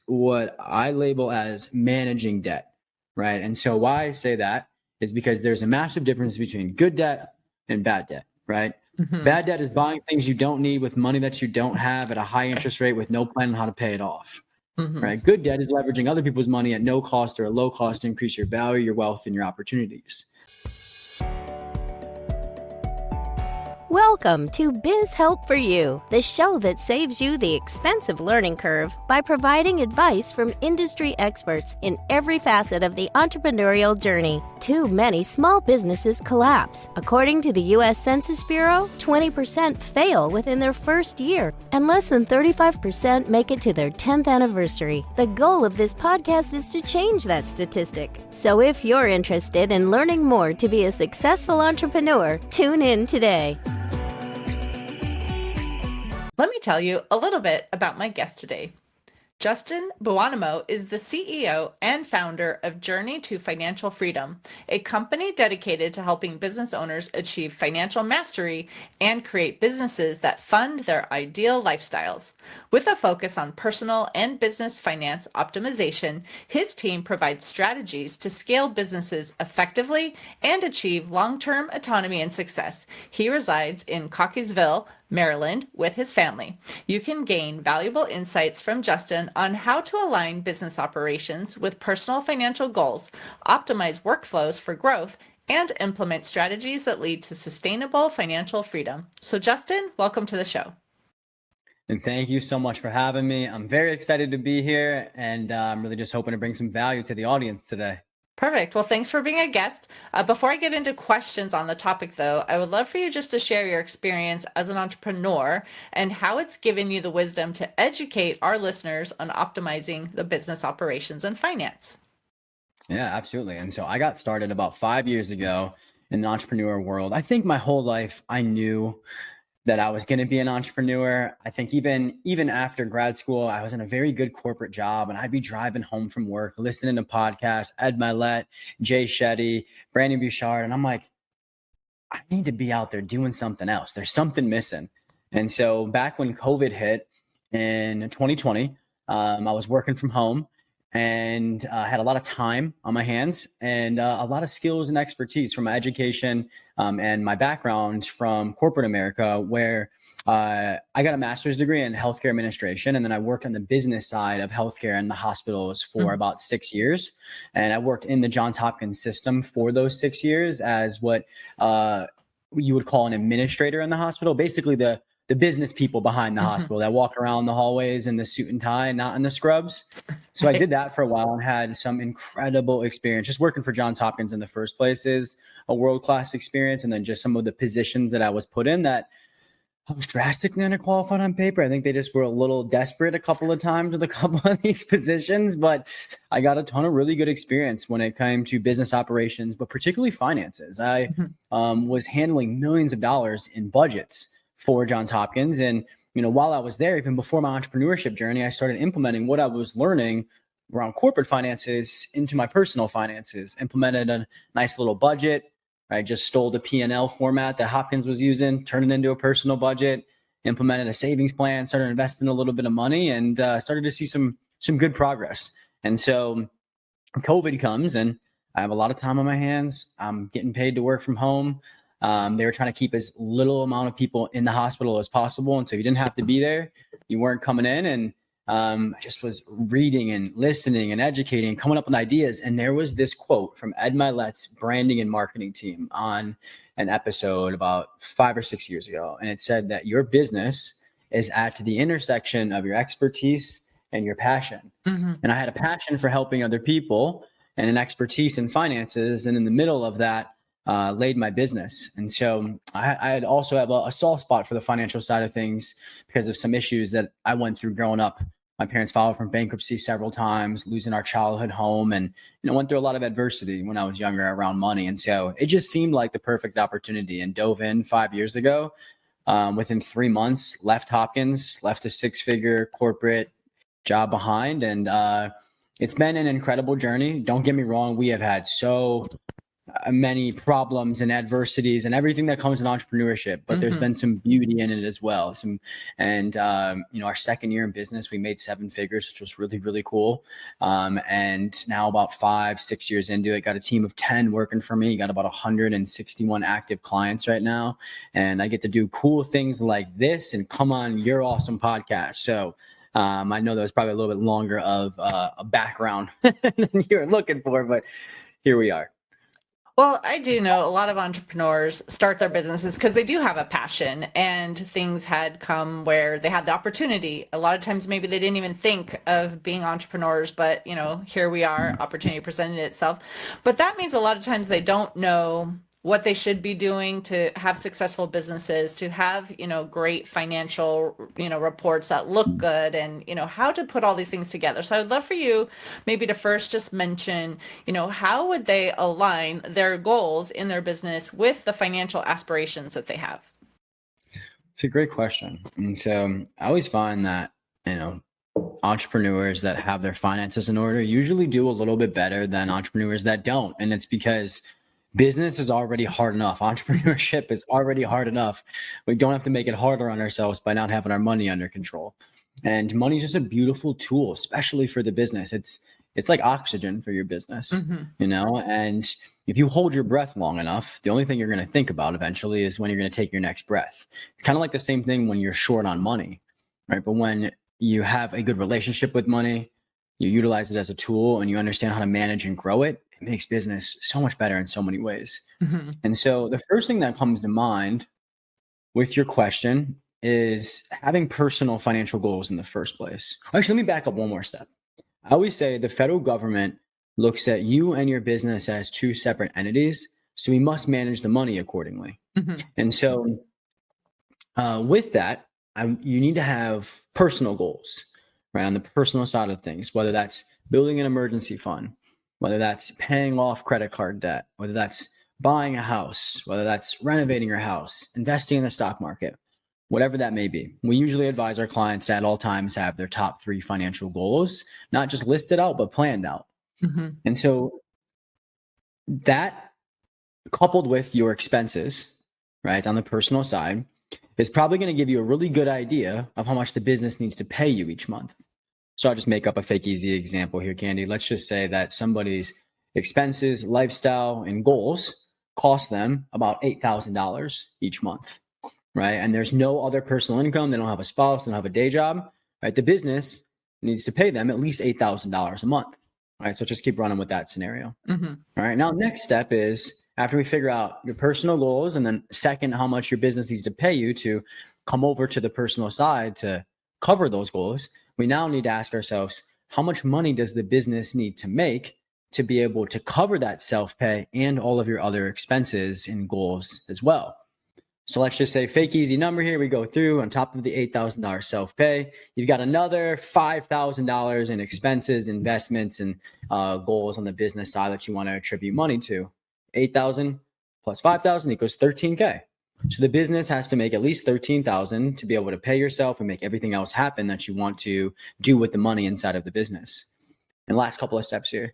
what I label as managing debt, right? And so why I say that is because there's a massive difference between good debt and bad debt, right? Bad debt is buying things you don't need with money that you don't have at a high interest rate with no plan on how to pay it off, right? Good debt is leveraging other people's money at no cost or a low cost to increase your value, your wealth, and your opportunities. Welcome to Biz Help for You, the show that saves you the expensive learning curve by providing advice from industry experts in every facet of the entrepreneurial journey. Too many small businesses collapse. According to the U.S. Census Bureau, 20% fail within their first year, and less than 35% make it to their 10th anniversary. The goal of this podcast is to change that statistic. So if you're interested in learning more to be a successful entrepreneur, tune in today. Let me tell you a little bit about my guest today. Justin Buonomo is the CEO and founder of Journey to Financial Freedom, a company dedicated to helping business owners achieve financial mastery and create businesses that fund their ideal lifestyles. With a focus on personal and business finance optimization, his team provides strategies to scale businesses effectively and achieve long-term autonomy and success. He resides in Cockeysville, Maryland, with his family. You can gain valuable insights from Justin on how to align business operations with personal financial goals, optimize workflows for growth, and implement strategies that lead to sustainable financial freedom. So Justin, welcome to the show. And thank you so much for having me. I'm very excited to be here, and I'm really just hoping to bring some value to the audience today. Perfect. Well, thanks for being a guest. Before I get into questions on the topic, though, I would love for you just to share your experience as an entrepreneur and how it's given you the wisdom to educate our listeners on optimizing the business operations and finance. Yeah, absolutely. And so I got started about 5 years ago in the entrepreneur world. I think my whole life I knew that I was going to be an entrepreneur. I think even after grad school, I was in a very good corporate job, and I'd be driving home from work, listening to podcasts, Ed Mylett, Jay Shetty, Brandon Bouchard. And I'm like, I need to be out there doing something else. There's something missing. And so back when COVID hit in 2020, I was working from home and had a lot of time on my hands and a lot of skills and expertise from my education and my background from corporate America, where I got a master's degree in healthcare administration. And then I worked on the business side of healthcare in the hospitals for about 6 years. And I worked in the Johns Hopkins system for those 6 years as what you would call an administrator in the hospital, basically the business people behind the hospital that walk around the hallways in the suit and tie, not in the scrubs. So I did that for a while and had some incredible experience. Just working for Johns Hopkins in the first place is a world-class experience. And then just some of the positions that I was put in that I was drastically underqualified on paper. I think they just were a little desperate a couple of times with a couple of these positions, but I got a ton of really good experience when it came to business operations, but particularly finances. I was handling millions of dollars in budgets for Johns Hopkins. And, while I was there, even before my entrepreneurship journey, I started implementing what I was learning around corporate finances into my personal finances, implemented a nice little budget. I just stole the P&L format that Hopkins was using, turned it into a personal budget, implemented a savings plan, started investing a little bit of money, and started to see some good progress. And so COVID comes and I have a lot of time on my hands. I'm getting paid to work from home. They were trying to keep as little amount of people in the hospital as possible. And so you didn't have to be there. You weren't coming in. And I just was reading and listening and educating and coming up with ideas. And there was this quote from Ed Mylett's branding and marketing team on an episode about 5 or 6 years ago. And it said that your business is at the intersection of your expertise and your passion. And I had a passion for helping other people and an expertise in finances. And in the middle of that, laid my business. And so I also have a soft spot for the financial side of things because of some issues that I went through growing up. My parents filed for bankruptcy several times, losing our childhood home, and went through a lot of adversity when I was younger around money. And so it just seemed like the perfect opportunity, and dove in 5 years ago. Within 3 months, left Hopkins, left a 6-figure corporate job behind, and it's been an incredible journey. Don't get me wrong, we have had many problems and adversities and everything that comes in entrepreneurship, but there's been some beauty in it as well. Our second year in business, we made 7 figures, which was really, really cool. And now about 5-6 years into it, got a team of 10 working for me, got about 161 active clients right now. And I get to do cool things like this and come on your awesome podcast. So I know that was probably a little bit longer of a background than you were looking for, but here we are. Well, I do know a lot of entrepreneurs start their businesses because they do have a passion, and things had come where they had the opportunity. A lot of times maybe they didn't even think of being entrepreneurs, but here we are, opportunity presented itself. But that means a lot of times they don't know what they should be doing to have successful businesses, to have, great financial, reports that look good, and, how to put all these things together. So I would love for you maybe to first just mention, how would they align their goals in their business with the financial aspirations that they have? It's a great question. And so I always find that, entrepreneurs that have their finances in order usually do a little bit better than entrepreneurs that don't. And it's because business is already hard enough. Entrepreneurship is already hard enough. We don't have to make it harder on ourselves by not having our money under control. And money is just a beautiful tool, especially for the business. It's like oxygen for your business, and if you hold your breath long enough, the only thing you're going to think about eventually is when you're going to take your next breath. It's kind of like the same thing when you're short on money, right? But when you have a good relationship with money, you utilize it as a tool and you understand how to manage and grow it, it makes business so much better in so many ways. And so the first thing that comes to mind with your question is having personal financial goals in the first place. Actually, let me back up one more step. I always say the federal government looks at you and your business as 2 separate entities, so we must manage the money accordingly. And so with that, you need to have personal goals, right? On the personal side of things, whether that's building an emergency fund, whether that's paying off credit card debt, whether that's buying a house, whether that's renovating your house, investing in the stock market, whatever that may be. We usually advise our clients to at all times have their top 3 financial goals, not just listed out, but planned out. And so that, coupled with your expenses, right, on the personal side, is probably going to give you a really good idea of how much the business needs to pay you each month. So I'll just make up a fake easy example here, Candy. Let's just say that somebody's expenses, lifestyle, and goals cost them about $8,000 each month, right? And there's no other personal income. They don't have a spouse, they don't have a day job, right? The business needs to pay them at least $8,000 a month, right? So just keep running with that scenario. All right. Now, next step is after we figure out your personal goals, and then second, how much your business needs to pay you to come over to the personal side to cover those goals, we now need to ask ourselves, how much money does the business need to make to be able to cover that self-pay and all of your other expenses and goals as well? So let's just say fake easy number here. We go through on top of the $8,000 self-pay, you've got another $5,000 in expenses, investments, and goals on the business side that you want to attribute money to. 8,000 plus 5,000 equals 13K. So the business has to make at least 13,000 to be able to pay yourself and make everything else happen that you want to do with the money inside of the business. And last couple of steps here.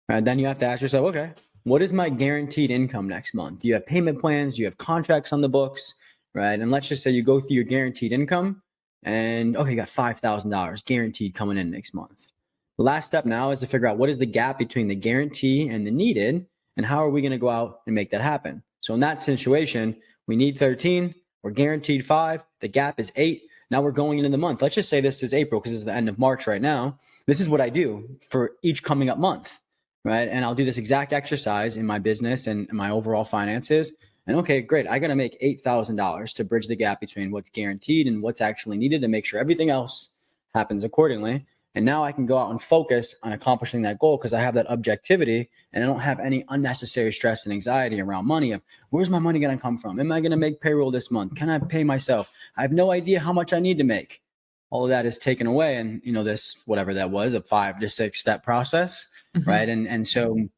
Then you have to ask yourself, okay, what is my guaranteed income next month? Do you have payment plans? Do you have contracts on the books? Right? And let's just say you go through your guaranteed income and okay, you got $5,000 guaranteed coming in next month. The last step now is to figure out what is the gap between the guarantee and the needed, and how are we going to go out and make that happen? So in that situation, we need 13, we're guaranteed 5, the gap is 8. Now we're going into the month. Let's just say this is April because it's the end of March right now. This is what I do for each coming up month, right? And I'll do this exact exercise in my business and my overall finances. And okay, great. I got to make $8,000 to bridge the gap between what's guaranteed and what's actually needed to make sure everything else happens accordingly. And now I can go out and focus on accomplishing that goal because I have that objectivity and I don't have any unnecessary stress and anxiety around money of where's my money going to come from? Am I going to make payroll this month? Can I pay myself? I have no idea how much I need to make. All of that is taken away. And, this, whatever that was, a 5 to 6 step process, right? And so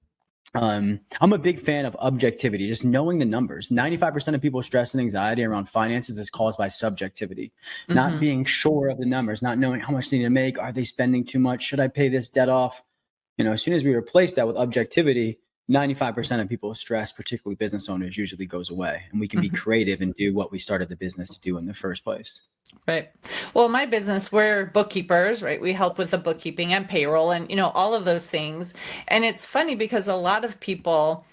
I'm a big fan of objectivity, just knowing the numbers. 95% of people's stress and anxiety around finances is caused by subjectivity, not being sure of the numbers, not knowing how much they need to make. Are they spending too much? Should I pay this debt off? As soon as we replace that with objectivity, 95% of people's stress, particularly business owners, usually goes away, and we can be creative and do what we started the business to do in the first place. Right. Well, my business, we're bookkeepers, right? We help with the bookkeeping and payroll and, all of those things. And it's funny because a lot of people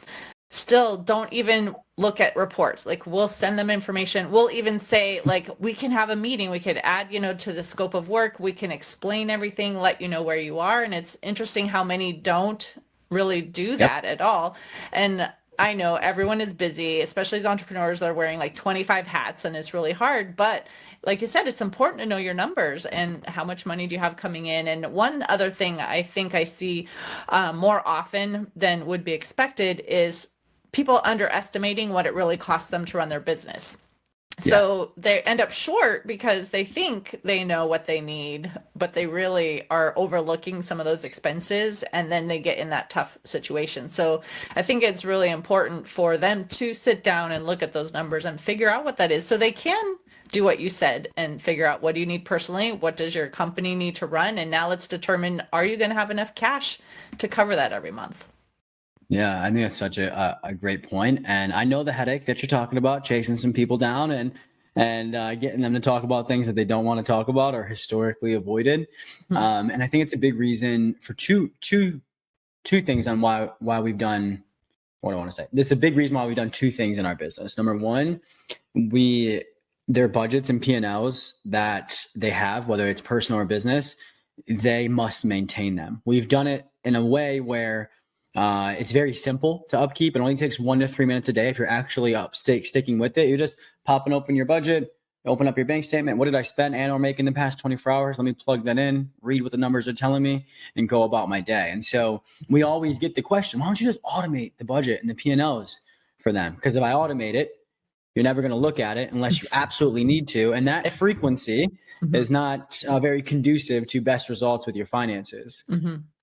still don't even look at reports. Like, we'll send them information. We'll even say, like, we can have a meeting. We could add, to the scope of work. We can explain everything, let you know where you are. And it's interesting how many don't really do that at all. And I know everyone is busy, especially as entrepreneurs. They're wearing like 25 hats, and it's really hard. But like you said, it's important to know your numbers and how much money do you have coming in. And one other thing I think I see more often than would be expected is people underestimating what it really costs them to run their business. So they end up short because they think they know what they need, but they really are overlooking some of those expenses, and then they get in that tough situation. So I think it's really important for them to sit down and look at those numbers and figure out what that is, so they can do what you said and figure out, what do you need personally? What does your company need to run? And now let's determine, are you going to have enough cash to cover that every month? Yeah, I think that's such a great point. And I know the headache that you're talking about, chasing some people down and getting them to talk about things that they don't want to talk about or historically avoided. And I think it's a big reason for two things on why we've done what I want to say. This is a big reason why we've done two things in our business. Number one, their budgets and P&Ls that they have, whether it's personal or business, they must maintain them. We've done it in a way where it's very simple to upkeep. It only takes 1 to 3 minutes a day. If you're actually sticking with it, you're just popping open your budget, open up your bank statement. What did I spend and or make in the past 24 hours? Let me plug that in, read what the numbers are telling me, and go about my day. And so we always get the question, why don't you just automate the budget and the P&Ls for them? Because if I automate it, you're never going to look at it unless you absolutely need to. And that frequency is not very conducive to best results with your finances.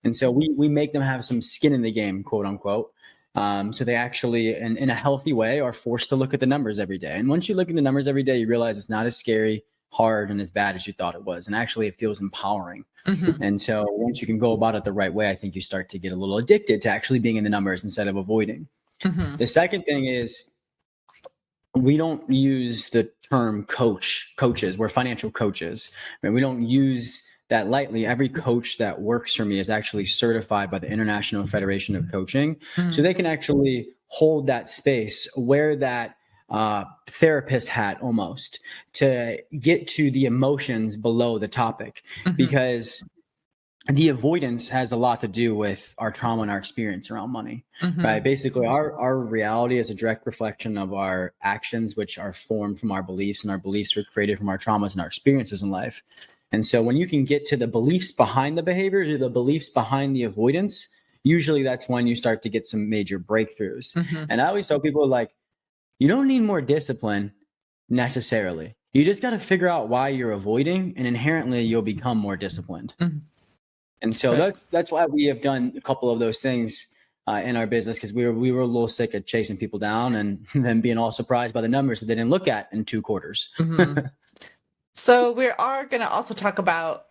And so we make them have some skin in the game, quote unquote. So they actually, in a healthy way, are forced to look at the numbers every day. And once you look at the numbers every day, you realize it's not as scary, hard, and as bad as you thought it was. And actually, it feels empowering. And so once you can go about it the right way, I think you start to get a little addicted to actually being in the numbers instead of avoiding. The second thing is, we don't use the term coaches. We're financial coaches. Right? We don't use that lightly. Every coach that works for me is actually certified by the International Federation of Coaching. So they can actually hold that space, wear that therapist hat almost, to get to the emotions below the topic, because the avoidance has a lot to do with our trauma and our experience around money, right? Basically, our reality is a direct reflection of our actions, which are formed from our beliefs, and our beliefs are created from our traumas and our experiences in life. And so when you can get to the beliefs behind the behaviors or the beliefs behind the avoidance, usually that's when you start to get some major breakthroughs. And I always tell people, like, you don't need more discipline necessarily. You just got to figure out why you're avoiding, and inherently you'll become more disciplined. And so that's why we have done a couple of those things in our business, because we were a little sick of chasing people down and then being all surprised by the numbers that they didn't look at in 2 quarters. So we are going to also talk about,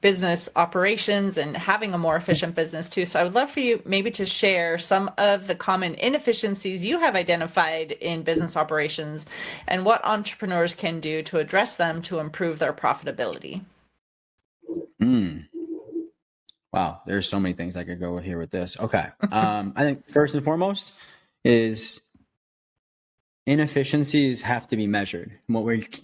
business operations and having a more efficient business too. So I would love for you maybe to share some of the common inefficiencies you have identified in business operations and what entrepreneurs can do to address them to improve their profitability. Wow, there's so many things I could go here with this. Okay. I think first and foremost is inefficiencies have to be measured. What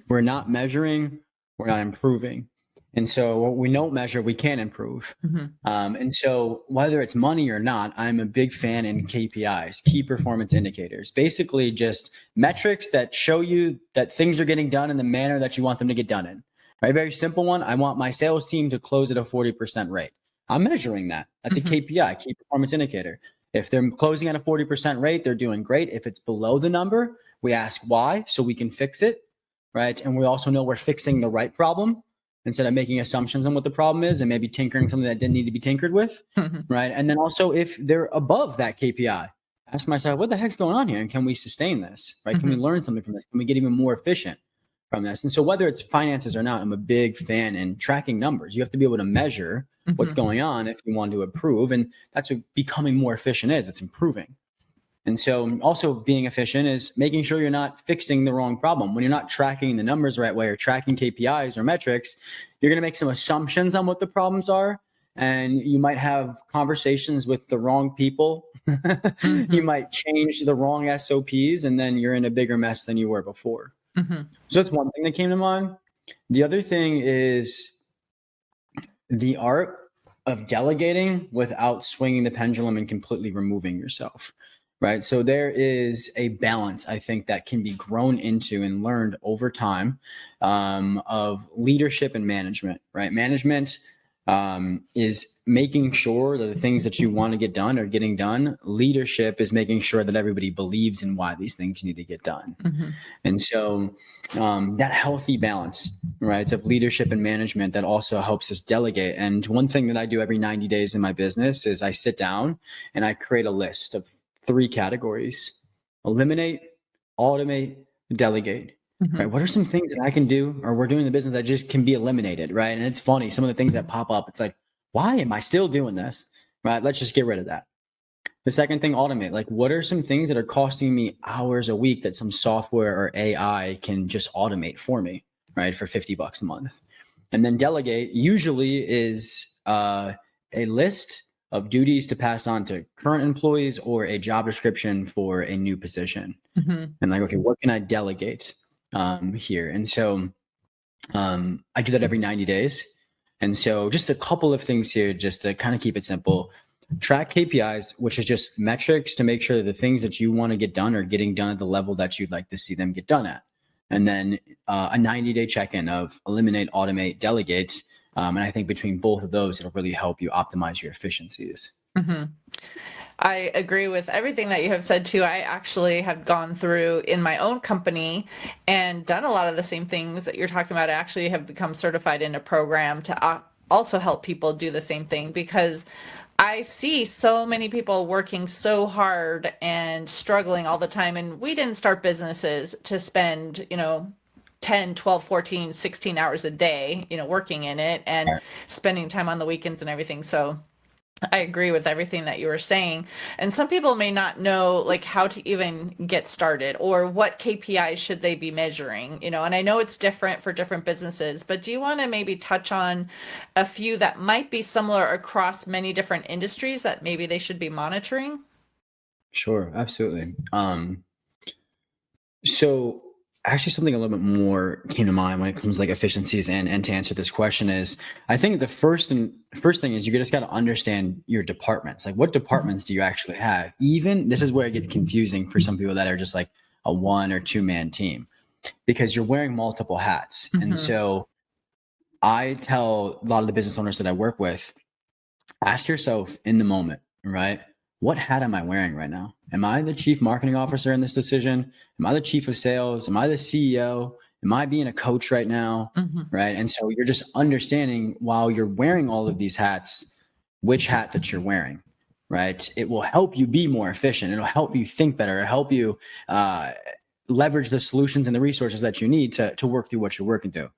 we're not measuring, we're not improving. And so what we don't measure, we can't improve. And so whether it's money or not, I'm a big fan in KPIs, key performance indicators, basically just metrics that show you that things are getting done in the manner that you want them to get done in. Right? Very simple one. I want my sales team to close at a 40% rate. I'm measuring that. That's a KPI, key performance indicator. If they're closing at a 40% rate, they're doing great. If it's below the number, we ask why, so we can fix it, right? And we also know we're fixing the right problem instead of making assumptions on what the problem is and maybe tinkering something that didn't need to be tinkered with, right? And then also, if they're above that KPI, ask myself, what the heck's going on here? And can we sustain this, right? Can we learn something from this? Can we get even more efficient from this? And so whether it's finances or not, I'm a big fan in tracking numbers. You have to be able to measure what's Mhm. going on if you want to improve. And that's what becoming more efficient is. It's improving. And so also being efficient is making sure you're not fixing the wrong problem. When you're not tracking the numbers the right way or tracking KPIs or metrics, you're going to make some assumptions on what the problems are. And you might have conversations with the wrong people. You Mhm. might change the wrong SOPs, and then you're in a bigger mess than you were before. Mhm. So that's one thing that came to mind. The other thing is the art of delegating without swinging the pendulum and completely removing yourself, right? So there is a balance, I think, that can be grown into and learned over time, of leadership and management, right? Management is making sure that the things that you want to get done are getting done. Leadership is making sure that everybody believes in why these things need to get done. Mhm. And so that healthy balance, right, of leadership and management that also helps us delegate. And one thing that I do every 90 days in my business is I sit down and I create a list of 3 categories: eliminate, automate, delegate. Right. Mhm. What are some things that I can do or we're doing in the business that just can be eliminated? Right. And it's funny, some of the things that pop up, it's like, why am I still doing this? Right. Let's just get rid of that. The second thing, automate. Like, what are some things that are costing me hours a week that some software or AI can just automate for me, right, for $50 a month? And then delegate usually is a list of duties to pass on to current employees or a job description for a new position. Mhm. And like, okay, what can I delegate here? And so I do that every 90 days. And so just a couple of things here, just to kind of keep it simple. Track KPIs, which is just metrics to make sure that the things that you want to get done are getting done at the level that you'd like to see them get done at. And then a 90-day check-in of eliminate, automate, delegate. And I think between both of those, it'll really help you optimize your efficiencies. Mhm. I agree with everything that you have said too. I actually have gone through in my own company and done a lot of the same things that you're talking about. I actually have become certified in a program to also help people do the same thing, because I see so many people working so hard and struggling all the time. And we didn't start businesses to spend, 10, 12, 14, 16 hours a day, working in it and spending time on the weekends and everything. So I agree with everything that you were saying. And some people may not know like how to even get started or what KPIs should they be measuring, and I know it's different for different businesses, but do you want to maybe touch on a few that might be similar across many different industries that maybe they should be monitoring? Sure, absolutely. So actually something a little bit more came to mind when it comes to like efficiencies, and to answer this question is, I think the first thing is you just got to understand your departments. Like, what Mhm. departments do you actually have? Even this is where it gets confusing for some people that are just like a 1 or 2 man team, because you're wearing multiple hats. And Mhm. so I tell a lot of the business owners that I work with, ask yourself in the moment, right? What hat am I wearing right now? Am I the chief marketing officer in this decision? Am I the chief of sales? Am I the CEO? Am I being a coach right now? Mhm. Right. And so you're just understanding while you're wearing all of these hats, which hat that you're wearing. Right. It will help you be more efficient. It'll help you think better. It'll help you uh, leverage the solutions and the resources that you need to work through what you're working through.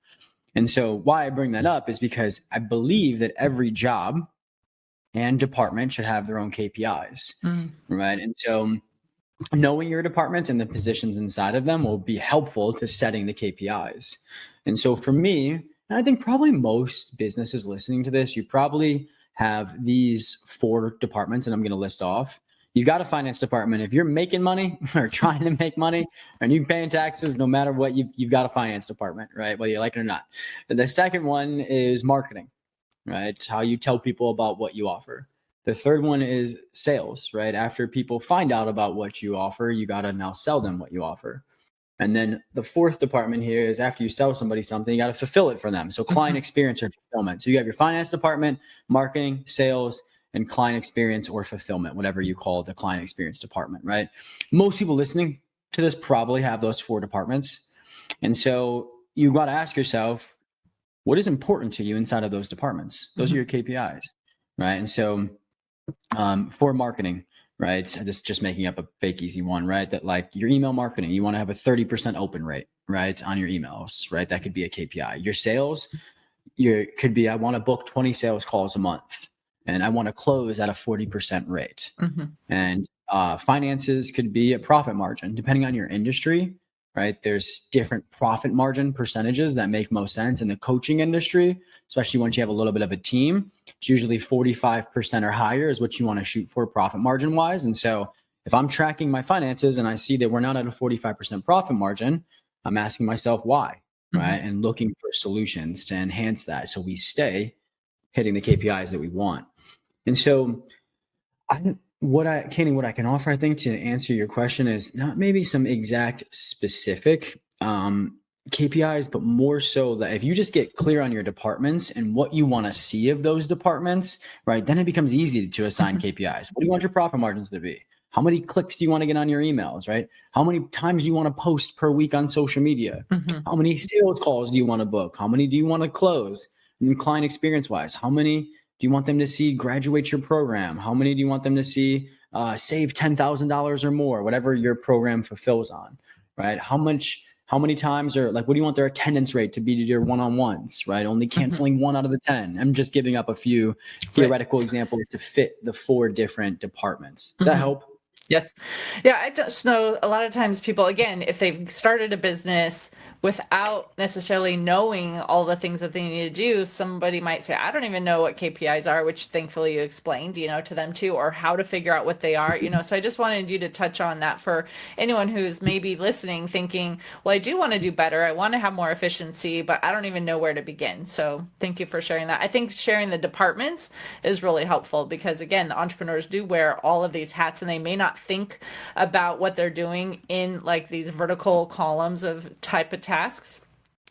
And so why I bring that up is because I believe that every job and department should have their own KPIs, Mm. right? And so knowing your departments and the positions inside of them will be helpful to setting the KPIs. And so for me, and I think probably most businesses listening to this, you probably have these 4 departments, and I'm going to list off. You've got a finance department. If you're making money or trying to make money and you're paying taxes, no matter what, you've got a finance department, right? Whether you like it or not. And the second one is marketing, right? It's how you tell people about what you offer. The third one is sales, right? After people find out about what you offer, you got to now sell them what you offer. And then the fourth department here is after you sell somebody something, you got to fulfill it for them. So client Mhm. experience or fulfillment. So you have your finance department, marketing, sales, and client experience or fulfillment, whatever you call the client experience department, right? Most people listening to this probably have those 4 departments. And so you got to ask yourself, what is important to you inside of those departments? Those are Mhm. your KPIs, right? And so for marketing, right? So this is just making up a fake easy one, right? That like your email marketing, you want to have a 30% open rate, right? On your emails, right? That could be a KPI. Your sales, could be, I want to book 20 sales calls a month and I want to close at a 40% rate. And finances could be a profit margin, depending on your industry, right? There's different profit margin percentages that make most sense. In the coaching industry, especially once you have a little bit of a team, it's usually 45% or higher is what you want to shoot for profit margin wise. And so if I'm tracking my finances and I see that we're not at a 45% profit margin, I'm asking myself why, right? And looking for solutions to enhance that so we stay hitting the KPIs that we want. And so what I can offer, I think, to answer your question is not maybe some exact specific KPIs, but more so that if you just get clear on your departments and what you want to see of those departments, right, then it becomes easy to assign KPIs. What do you want your profit margins to be? How many clicks do you want to get on your emails, right? How many times do you want to post per week on social media? How many sales calls do you want to book? How many do you want to close? And client experience wise, how many do you want them to see graduate your program? How many do you want them to see save $10,000 or more, whatever your program fulfills on, right? How many times, or like, what do you want their attendance rate to be to your one-on-ones, right? Only canceling 1 out of the 10. I'm just giving up a few theoretical examples to fit the 4 different departments. Does that help? Yes. Yeah, I just know a lot of times people, again, if they've started a business without necessarily knowing all the things that they need to do, somebody might say, I don't even know what KPIs are, which thankfully you explained, to them too, or how to figure out what they are, So I just wanted you to touch on that for anyone who's maybe listening, thinking, well, I do want to do better. I want to have more efficiency, but I don't even know where to begin. So thank you for sharing that. I think sharing the departments is really helpful because, again, the entrepreneurs do wear all of these hats and they may not think about what they're doing in like these vertical columns of type of tasks.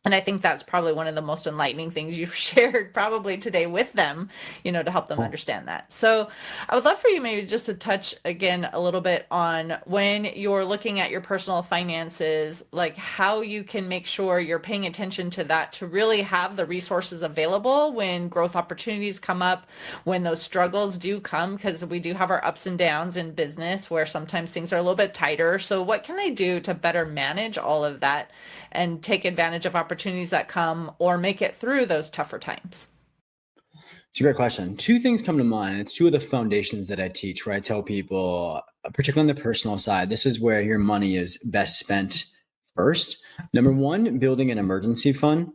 And I think that's probably one of the most enlightening things you've shared probably today with them, to help them understand that. So I would love for you maybe just to touch again a little bit on when you're looking at your personal finances, like how you can make sure you're paying attention to that to really have the resources available when growth opportunities come up, when those struggles do come, because we do have our ups and downs in business where sometimes things are a little bit tighter. So what can they do to better manage all of that and take advantage of opportunities that come or make it through those tougher times? It's a great question. 2 things come to mind. It's 2 of the foundations that I teach, where I tell people, particularly on the personal side, this is where your money is best spent first. Number 1, building an emergency fund,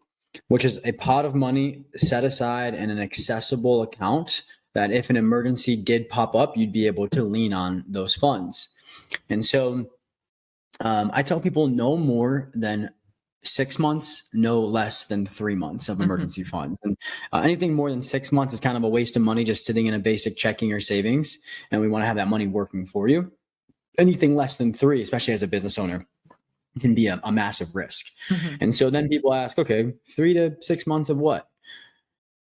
which is a pot of money set aside in an accessible account that if an emergency did pop up, you'd be able to lean on those funds. And so I tell people no more than 6 months, no less than 3 months of emergency funds. And anything more than 6 months is kind of a waste of money just sitting in a basic checking or savings. And we want to have that money working for you. Anything less than 3, especially as a business owner, can be a massive risk. And so then people ask, okay, 3 to 6 months of what?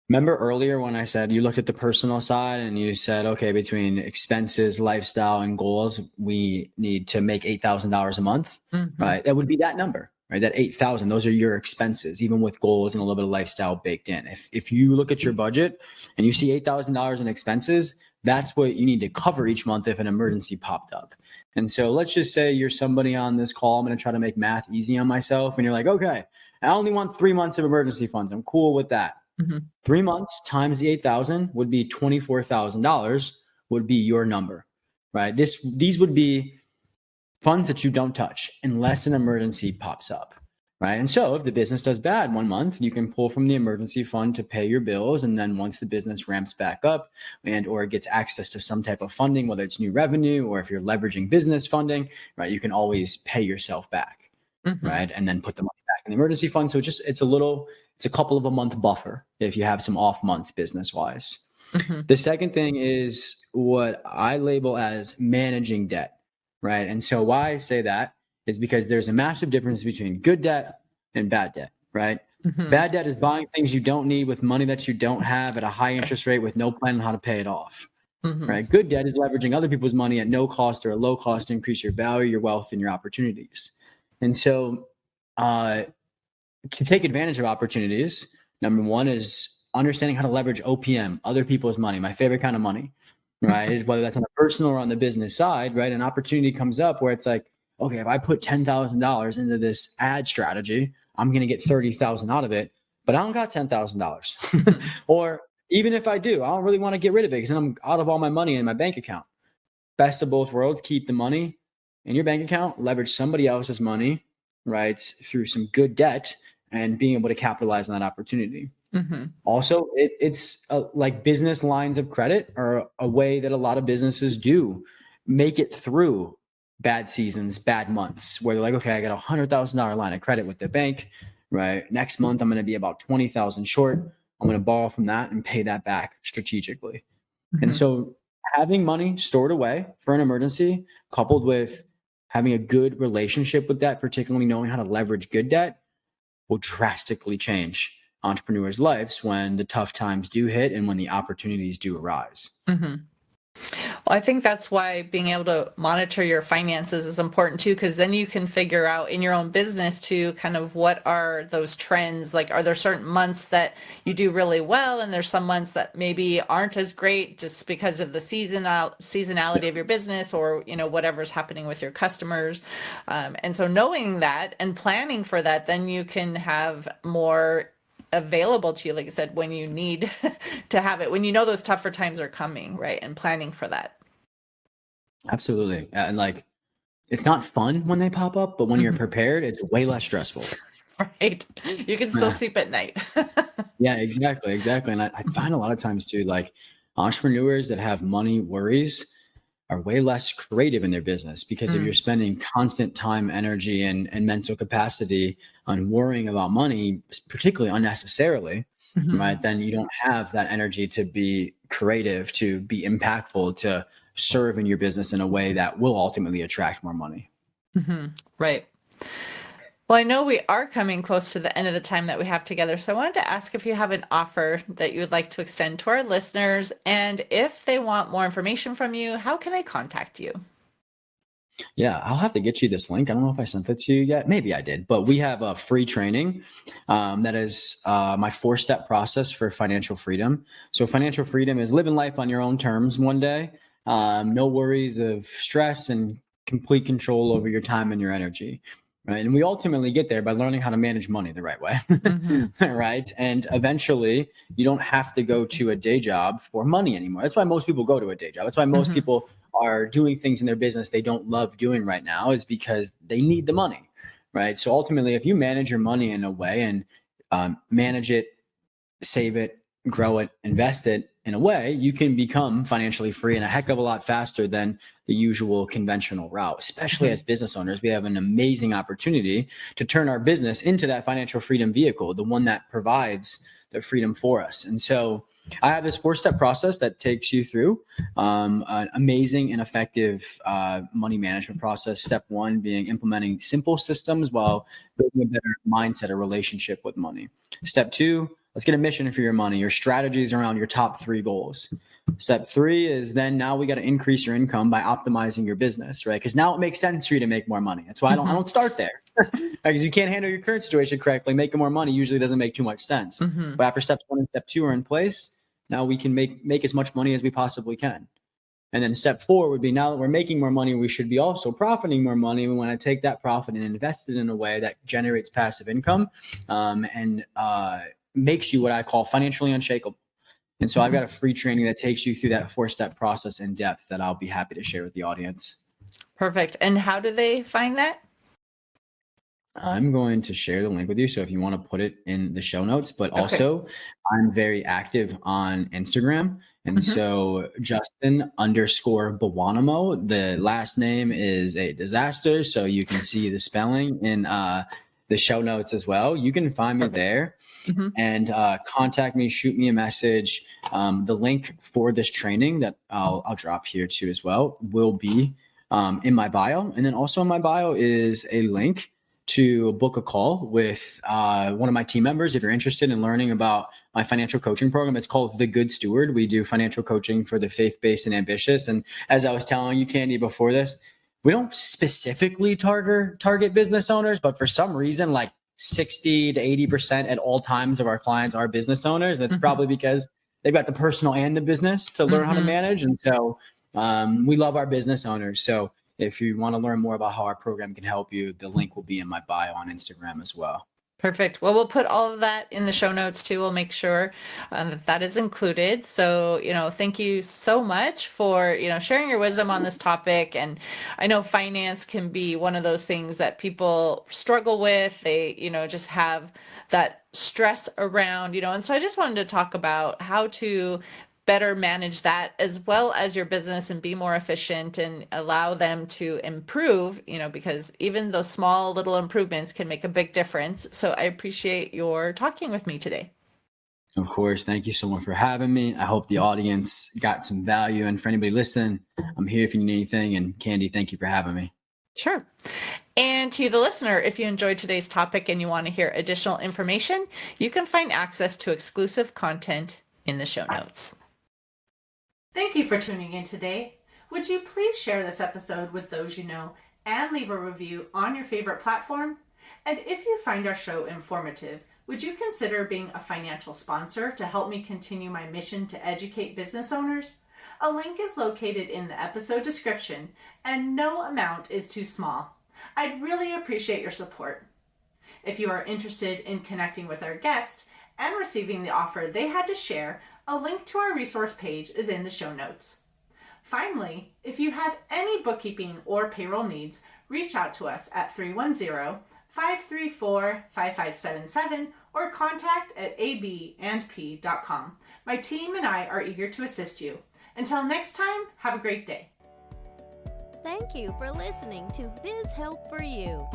Remember earlier when I said you looked at the personal side and you said, okay, between expenses, lifestyle, and goals, we need to make $8,000 a month, right? That would be that number, right? That 8,000, those are your expenses, even with goals and a little bit of lifestyle baked in. If you look at your budget and you see $8,000 in expenses, that's what you need to cover each month if an emergency popped up. And so let's just say you're somebody on this call. I'm going to try to make math easy on myself. And you're like, okay, I only want 3 months of emergency funds. I'm cool with that. 3 months times the 8,000 would be $24,000 would be your number, right? These would be funds that you don't touch unless an emergency pops up, right? And so if the business does bad 1 month, you can pull from the emergency fund to pay your bills. And then once the business ramps back up and or gets access to some type of funding, whether it's new revenue or if you're leveraging business funding, right, you can always pay yourself back, right? And then put the money back in the emergency fund. So it's a couple of a month buffer if you have some off months business wise. The second thing is what I label as managing debt, right? And so why I say that is because there's a massive difference between good debt and bad debt, right? Bad debt is buying things you don't need with money that you don't have at a high interest rate with no plan on how to pay it off, right? Good debt is leveraging other people's money at no cost or a low cost to increase your value, your wealth, and your opportunities. And so to take advantage of opportunities, number 1 is understanding how to leverage OPM, other people's money, my favorite kind of money, right? Whether that's on the personal or on the business side, right? An opportunity comes up where it's like, okay, if I put $10,000 into this ad strategy, I'm going to get 30,000 out of it but I don't got $10,000. Mhm. Or even if I do, I don't really want to get rid of it because then I'm out of all my money in my bank account. Best of both worlds, keep the money in your bank account, leverage somebody else's money, right, through some good debt and being able to capitalize on that opportunity. Mhm. Also, it's like business lines of credit are a way that a lot of businesses do make it through bad seasons, bad months, where they're like, okay, I got $100,000 line of credit with the bank, right? Next month, I'm going to be about 20,000 short. I'm going to borrow from that and pay that back strategically. And Mhm. so having money stored away for an emergency, coupled with having a good relationship with that, particularly knowing how to leverage good debt, will drastically change entrepreneurs' lives when the tough times do hit and when the opportunities do arise. Mhm. Well, I think that's why being able to monitor your finances is important too, because then you can figure out in your own business too, kind of what are those trends? Like, are there certain months that you do really well, and there's some months that maybe aren't as great just because of the Yeah, seasonality of your business, or whatever's happening with your customers. And so knowing that and planning for that, then you can have more available to you, like I said, when you need to have it, when those tougher times are coming, right? And planning for that. absolutely. And like, it's not fun when they pop up, but when you're Mhm. prepared, it's way less stressful. Right. You can still sleep at night. Yeah, exactly, exactly. And I Mhm. find a lot of times too, like entrepreneurs that have money worries are way less creative in their business because if you're Mm. spending constant time, energy, and mental capacity on worrying about money, particularly unnecessarily, right, Mhm. then you don't have that energy to be creative, to be impactful, to serve in your business in a way that will ultimately attract more money. Mhm. Right. Well, I know we are coming close to the end of the time that we have together, so I wanted to ask if you have an offer that you would like to extend to our listeners, and if they want more information from you, how can they contact you? Yeah, I'll have to get you this link. I don't know if I sent it to you yet. Maybe I did, but we have a free training that is my 4-step process for financial freedom. So, financial freedom is living life on your own terms one day, no worries of stress and complete control over your time and your energy. Right. And we ultimately get there by learning how to manage money the right way. Mhm. Right. And eventually, you don't have to go to a day job for money anymore. That's why most people go to a day job. That's why most Mhm. people are doing things in their business they don't love doing right now, is because they need the money, right? So ultimately, if you manage your money in a way and manage it, save it, grow it, invest it in a way, you can become financially free and a heck of a lot faster than the usual conventional route. Especially as Mhm. business owners, we have an amazing opportunity to turn our business into that financial freedom vehicle, the one that provides the freedom for us. And so I have this 4-step process that takes you through an amazing and effective money management process. Step one being implementing simple systems while building a better mindset or relationship with money. Step two, let's get a mission for your money, your strategies around your top 3 goals. Step 3 is then now we got to increase your income by optimizing your business, right? Because now it makes sense for you to make more money. That's why I Mhm. don't start there. Because you can't handle your current situation correctly. Making more money usually doesn't make too much sense. Mhm. But after steps 1 and step 2 are in place, now we can make as much money as we possibly can. And then step 4 would be, now that we're making more money, we should be also profiting more money. We want to take that profit and invest it in a way that generates passive income and makes you what I call financially unshakable. And so I've got Mhm. a free training that takes you through that 4-step process in depth that I'll be happy to share with the audience. Perfect. And how do they find that? I'm going to share the link with you. So if you want to put it in the show notes, but Okay. also I'm very active on Instagram. And Mhm. so Justin underscore Buonomo, the last name is a disaster. So you can see the spelling in the show notes as well. You can find me Perfect. there Mhm. and contact me, shoot me a message. The link for this training that I'll drop here too as well will be in my bio. And then also in my bio is a link to book a call with one of my team members if you're interested in learning about my financial coaching program. It's called The Good Steward. We do financial coaching for the faith-based and ambitious. And as I was telling you, Candy, before this, we don't specifically target business owners, but for some reason, like 60 to 80% at all times of our clients are business owners. That's Mhm. probably because they've got the personal and the business to learn how to Mhm. manage. And so we love our business owners. So if you want to learn more about how our program can help you, the link will be in my bio on Instagram as well. Perfect. Well, we'll put all of that in the show notes too. We'll make sure that is included. So, thank you so much for, sharing your wisdom on this topic. And I know finance can be one of those things that people struggle with. They, just have that stress around, and so I just wanted to talk about how to better manage that as well as your business and be more efficient and allow them to improve, because even those small little improvements can make a big difference. So I appreciate your talking with me today. Of course. Thank you so much for having me. I hope the audience got some value. And for anybody listening, I'm here if you need anything. And Candy, thank you for having me. Sure. And to the listener, if you enjoyed today's topic and you want to hear additional information, you can find access to exclusive content in the show notes. Thank you for tuning in today. Would you please share this episode with those you know and leave a review on your favorite platform? And if you find our show informative, would you consider being a financial sponsor to help me continue my mission to educate business owners? A link is located in the episode description, and no amount is too small. I'd really appreciate your support. If you are interested in connecting with our guests and receiving the offer they had to share, a link to our resource page is in the show notes. Finally, if you have any bookkeeping or payroll needs, reach out to us at 310-534-5577 or contact@abandp.com. My team and I are eager to assist you. Until next time, have a great day. Thank you for listening to Biz Help for You.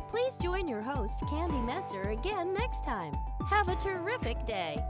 Please join your host, Candy Messer, again next time. Have a terrific day.